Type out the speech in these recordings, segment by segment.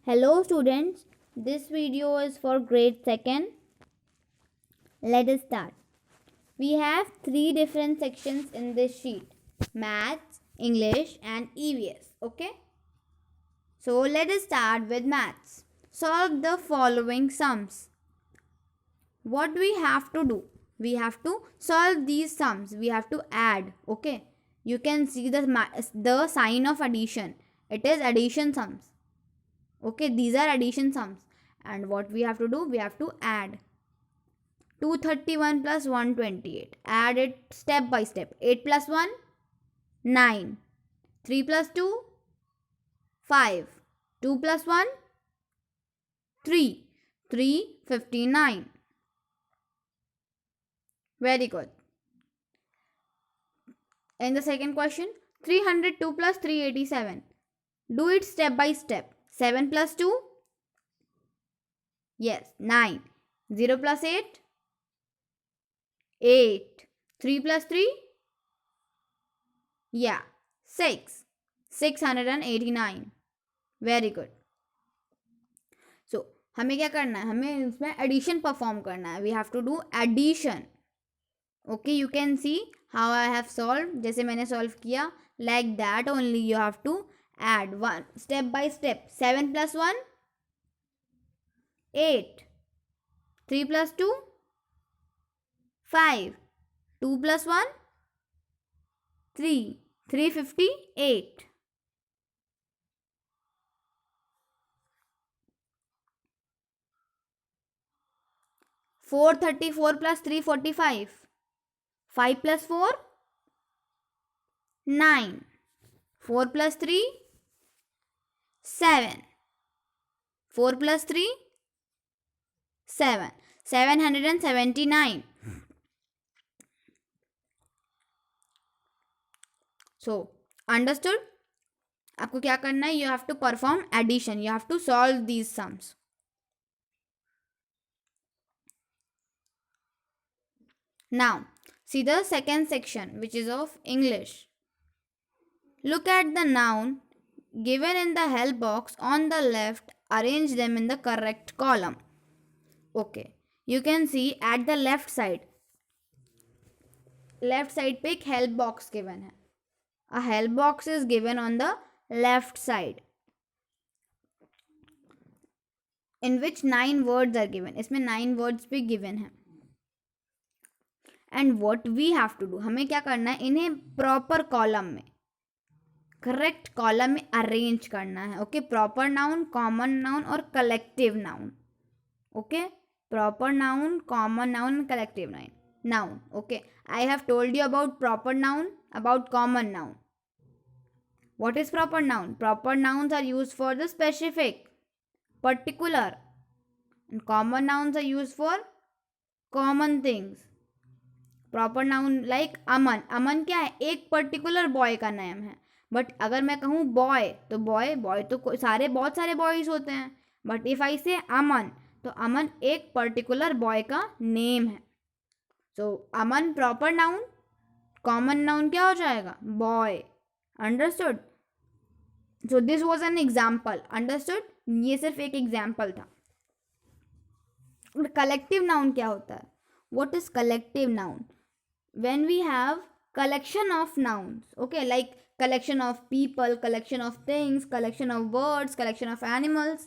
Hello students, this video is for grade 2nd. Let us start. We have 3 different sections in this sheet: Maths, English and EVS. Okay? So let us start with Maths. Solve the following sums. What do we have to do? We have to solve these sums. We have to add. Okay? You can see the sign of addition. It is addition sums. Okay, these are addition sums. And what we have to do? We have to add 231 plus 128. Add it step by step. 8 plus 1, 9. 3 plus 2, 5. 2 plus 1, 3. 3, 59. Very good. In the second question, 302 plus 387. Do it step by step. 7 plus 2? Yes, 9. 0 plus 8? 8. 3 plus 3? Yeah, 6. 689. Very good. So, हमें क्या करना है? हमें इसमें addition perform करना है. We have to do addition. Okay, you can see how I have solve. जैसे मैंने सॉल्व किया, like that only you have to add one step by step. 7 plus 1, 8. 3 plus 2, 5. 2 plus 1, 3. 358. Four 34 plus 345. 5 plus 4, 9. 4 plus 3, 7. 4 plus 3, 7. 779. So, understood? आपको क्या करना है? You have to perform addition. You have to solve these sums. Now, see the second section, which is of English. Look at the noun given in the help box on the left. Arrange them in the correct column. Okay, you can see at the left side पे एक help box given है. A help box is given on the left side in which 9 words are given. इसमें 9 words भी given है. And what we have to do? हमें क्या करना है? इन्हें proper column में, करेक्ट कॉलम में अरेंज करना है. Okay, proper noun, common noun और collective noun. Okay, proper noun, common noun, collective noun. Okay, I have told you about proper noun, about common noun. What is proper noun? Proper nouns are used for the specific, particular, and common nouns are used for common things. Proper noun like Aman. Aman क्या है? एक particular boy का name है. But अगर मैं कहूँ boy, तो boy तो बहुत सारे बॉयज होते हैं. बट इफ आई से अमन, तो अमन एक पर्टिकुलर बॉय का नेम है. सो अमन प्रॉपर नाउन. कॉमन नाउन क्या हो जाएगा? Boy. Understood? So this was an example. Understood? ये सिर्फ एक एग्जाम्पल था. कलेक्टिव नाउन क्या होता है? What is collective noun? When we have collection of nouns, okay, like collection of people, collection of things, collection of words, collection of animals,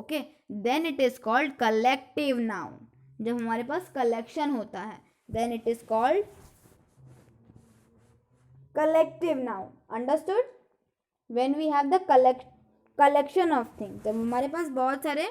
okay, then it is called collective noun. जब हमारे पास collection होता है, then it is called collective noun. Understood? When we have the collection of things, जब हमारे पास बहुत सारे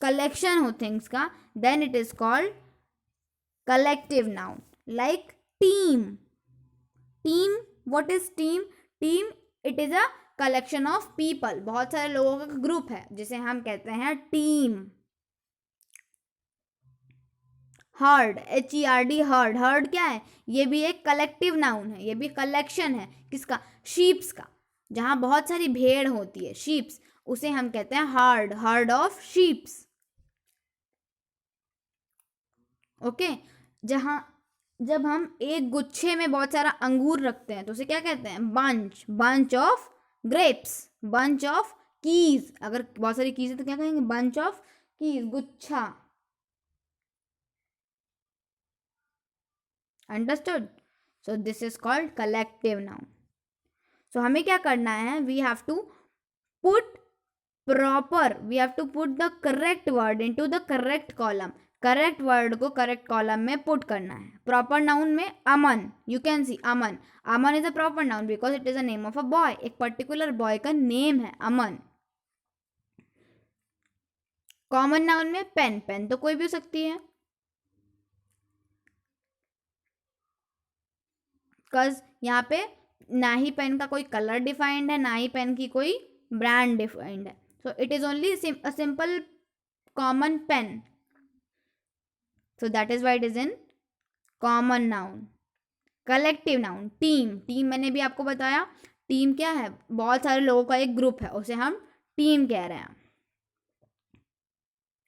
collection हो things का, then it is called collective noun. Like team. What is team? Team, it is a collection of people. बहुत सारे लोगों का ग्रुप है जिसे हम कहते हैं team. Heard, HERD, heard. Heard क्या है? ये भी एक कलेक्टिव नाउन है. ये भी कलेक्शन है. किसका? शीप्स का. जहाँ बहुत सारी भेड़ होती है, शीप्स, उसे हम कहते हैं heard. Heard of sheeps. Okay, जब हम एक गुच्छे में बहुत सारा अंगूर रखते हैं तो उसे क्या कहते हैं? Bunch. Bunch of grapes, bunch of keys, अगर बहुत सारी कीज है तो क्या कहेंगे, बंच ऑफ कीज, गुच्छा। Understood? So this is called collective noun. So हमें क्या करना है, we have to put proper, we have to put the correct word into the correct column. Correct word को करेक्ट कॉलम में put करना है। Proper noun में Aman, you can see Aman, Aman is a proper noun because it is a name of a boy, एक particular boy का name है अमन। Common noun में pen, pen तो कोई भी हो सकती है, बिकॉज यहाँ पे ना ही पेन का कोई कलर डिफाइंड है, ना ही पेन की कोई ब्रांड डिफाइंड है। So it is only a simple common pen, so that is why it is in common noun. Collective noun, team, team मैंने भी आपको बताया, टीम क्या है, बहुत सारे लोगों का एक ग्रुप है, उसे हम टीम कह रहे हैं।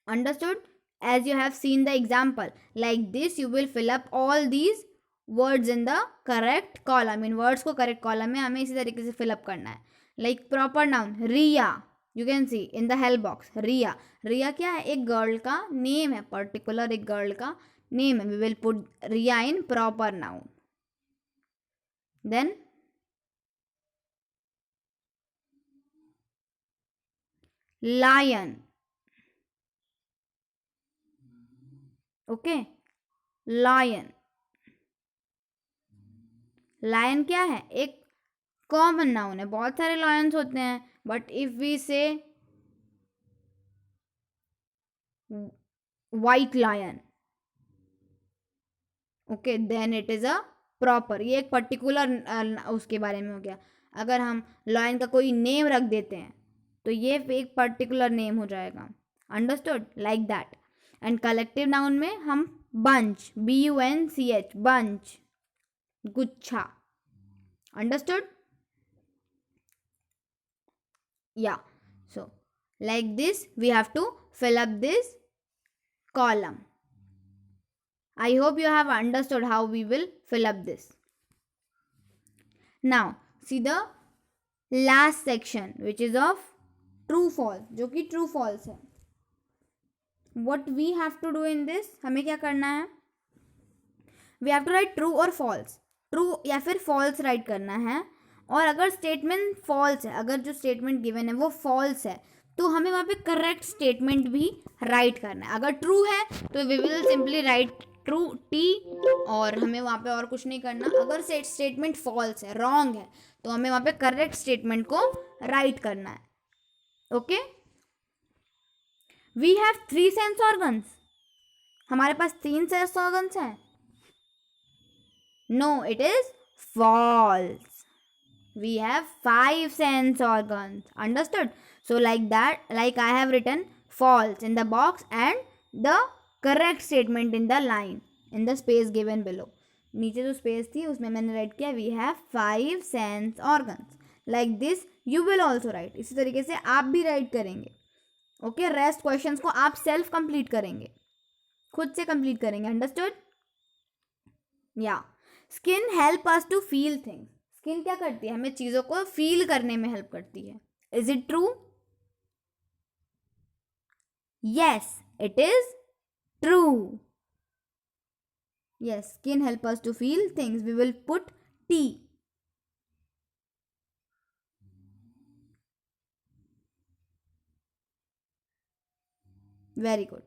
Understood? As you have seen the example, like this you will fill up all these words in the correct column, इन वर्ड्स को करेक्ट कॉलम में हमें इसी तरीके से फिलअप करना है। Like proper noun Riya, you can see in the help box, Riya, Riya क्या है, एक गर्ल का नेम है, पर्टिकुलर एक गर्ल का नेम है, we will put Riya in proper noun. Then lion, okay, lion, lion क्या है, एक कॉमन नाउन है, बहुत सारे लायंस होते हैं, but if we say white lion, okay, then it is a proper, ये एक पर्टिकुलर उसके बारे में हो गया। अगर हम लायन का कोई नेम रख देते हैं तो ये एक पर्टिकुलर नेम हो जाएगा। Understood? Like that. And collective noun में हम बंच, BUNCH, बंच, गुच्छा। Understood? Yeah, so like this we have to fill up this column. I hope you have understood how we will fill up this. Now see the last section which is of true false, जो कि true false है। What we have to do in this, हमें क्या करना है, we have to write true और false, true या फिर false write करना है। और अगर स्टेटमेंट फॉल्स है, अगर जो स्टेटमेंट गिवन है वो फॉल्स है, तो हमें वहाँ पे करेक्ट स्टेटमेंट भी राइट करना है। अगर ट्रू है तो we will simply write true T, और हमें वहाँ पे और कुछ नहीं करना। अगर स्टेटमेंट फॉल्स है, रॉन्ग है, तो हमें वहाँ पे करेक्ट स्टेटमेंट को राइट करना है। Okay, we have 3 sense organs, हमारे पास 3 सेंस ऑर्गन्स हैं। No, it is false, we have 5 sense organs. Understood? So like that, like I have written false in the box and the correct statement in the line in the space given below. नीचे जो space थी उसमें मैंने right किया we have 5 sense organs. Like this you will also write. इसी तरीके से आप भी राइट करेंगे। ओके, रेस्ट क्वेश्चंस को आप सेल्फ कंप्लीट करेंगे, खुद से कंप्लीट करेंगे। Understood? Yeah, skin help us to feel things, skin क्या करती है, हमें चीज़ों को फील करने में हेल्प करती है। Is it true? Yes, it is true. Yes, skin help us to feel things, we will put T। Very good.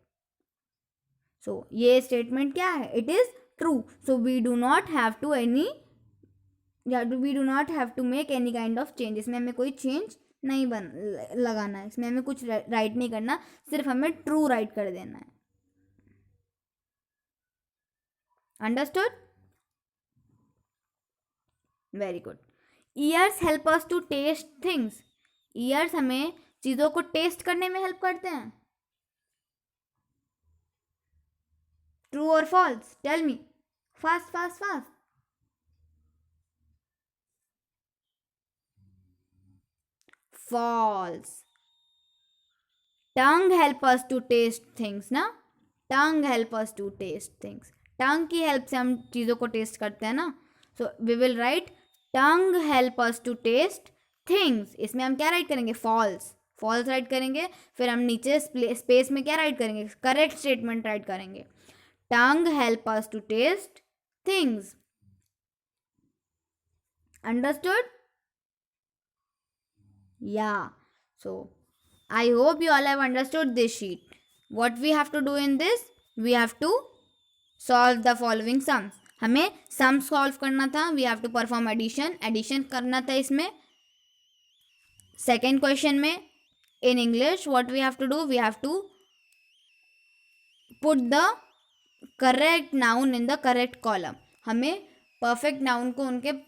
So ये स्टेटमेंट क्या है, it is true. So we do not have to any, we do not have to make any kind of change, इसमें हमें कोई change नहीं लगाना है, इसमें हमें कुछ राइट नहीं करना, सिर्फ हमें ट्रू राइट कर देना है। Understood? Very good. Ears help us to taste things, ears हमें चीज़ों को टेस्ट करने में हेल्प करते हैं। ट्रू और false? Tell me, fast fast fast. false. Tongue help us to taste things ना, tongue help us to taste things, tongue की हेल्प से हम चीज़ों को टेस्ट करते हैं ना। So we will write tongue help us to taste things, इसमें हम क्या राइट करेंगे, false, फॉल्स राइट करेंगे, फिर हम नीचे स्पेस में क्या राइट करेंगे, करेक्ट स्टेटमेंट राइट करेंगे. Tongue help us to taste things. Understood? Yeah. So I hope you all have understood this sheet. What we have to do in this? We have to solve the following sums. हमें sum solve करना था. We have to perform addition. Addition करना था इसमें. Second question में in English what we have to do? We have to put the correct noun in the correct column. हमें perfect noun को उनके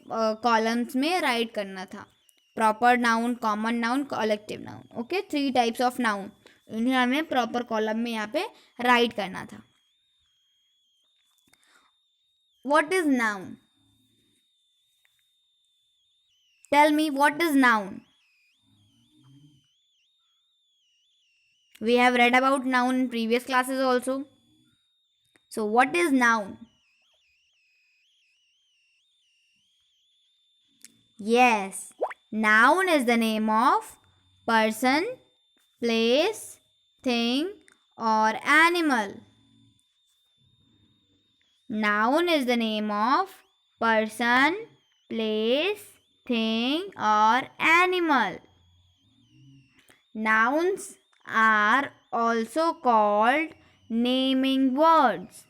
columns में write करना था. Proper noun, common noun, collective noun. Okay, 3 types of noun इन्हें हमें proper column में यहाँ पे राइट करना था. What is noun? Tell me what is noun. We have read about noun in previous classes also. So what is noun? Yes, noun is the name of person, place, thing or animal. Noun is the name of person, place, thing or animal. Nouns are also called naming words.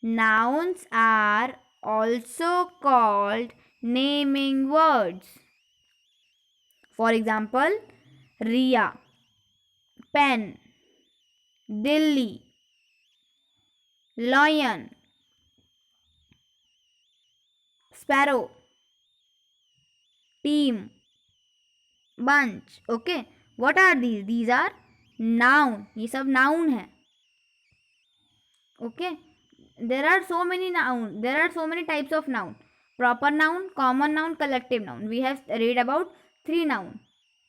Nouns are also called naming words. For example, Riya, pen, Dilli, lion, sparrow, team, bunch. Okay, what are these? These are noun. ये सब noun है. Okay, there are so many noun. There are so many types of noun. Proper noun, common noun, collective noun. We have read about 3 noun.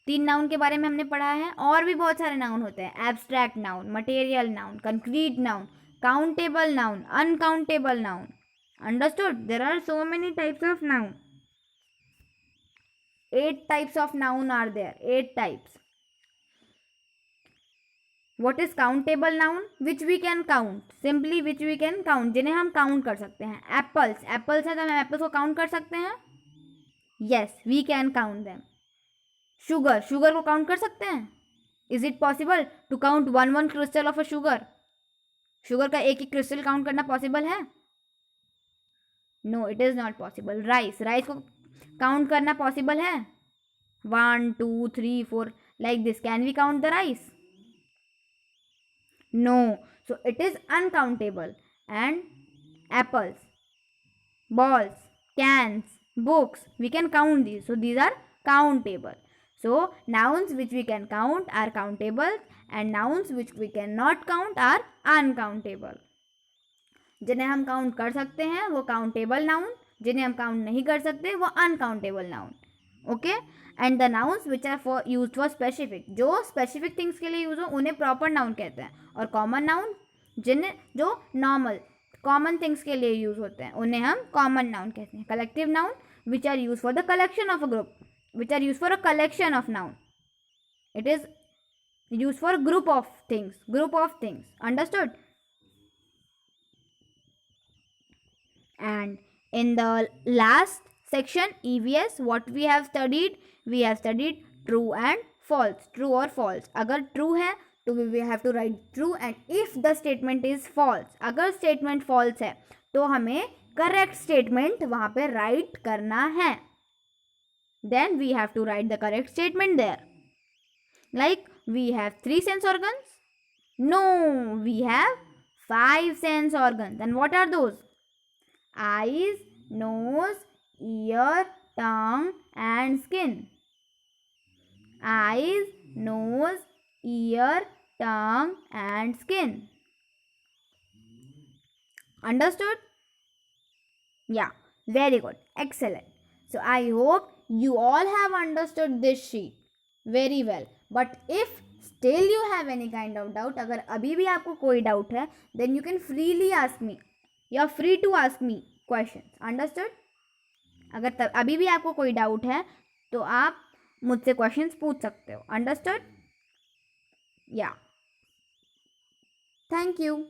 3 noun के बारे में हमने पढ़ा है. और भी बहुत सारे नाउन होते हैं. Abstract noun, material noun, concrete noun, countable noun, uncountable noun. Understood? There are so many types of noun. 8 types of noun are there. 8 types. What is countable noun? Which we can count. Simply which we can count. जिन्हें हम count कर सकते हैं. Apples. Apples है तो हम apples को count कर सकते हैं. Yes, we can count them. Sugar. Sugar को काउंट कर सकते हैं. Is it possible to count one crystal of a sugar? Sugar का एक क्रिस्टल काउंट करना पॉसिबल है? No, it is not possible. Rice. Rice को काउंट करना पॉसिबल है? 1, 2, 3, 4 like this. Can we count the rice? No, so it is uncountable. And apples, balls, cans, books, we can count these. So these are countable. So nouns which we can count are countable and nouns which we cannot count are uncountable. जिन्हें हम count कर सकते हैं वो countable noun, जिन्हें हम count नहीं कर सकते वो uncountable noun. Okay, and the nouns which are for use for specific, जो स्पेसिफिक थिंग्स के लिए यूज हो उन्हें प्रॉपर नाउन कहते हैं. और कॉमन नाउन जिन्हें जो नॉर्मल कॉमन थिंग्स के लिए यूज होते हैं उन्हें हम कॉमन नाउन कहते हैं. Collective noun which are use for the collection of a group, which are use for a collection of noun. It is use for group of things. Understood? And in the last section EVS what we have studied true and false. True or false. अगर true है तो we have to write true and if the statement is false, अगर statement false है तो हमें correct statement वहाँ पे write करना है. Then we have to write the correct statement there. Like we have 3 sense organs? No, we have 5 sense organs. And what are those? Eyes, nose, ear, tongue and skin. Eyes, nose, ear, tongue and skin. Understood? Yeah, very good. Excellent. So I hope you all have understood this sheet very well. But if still you have any kind of doubt, अगर अभी भी आपको कोई doubt है, then you can freely ask me. You are free to ask me questions. Understood? अगर अभी भी आपको कोई डाउट है तो आप मुझसे क्वेश्चंस पूछ सकते हो। अंडरस्टूड? या, थैंक यू।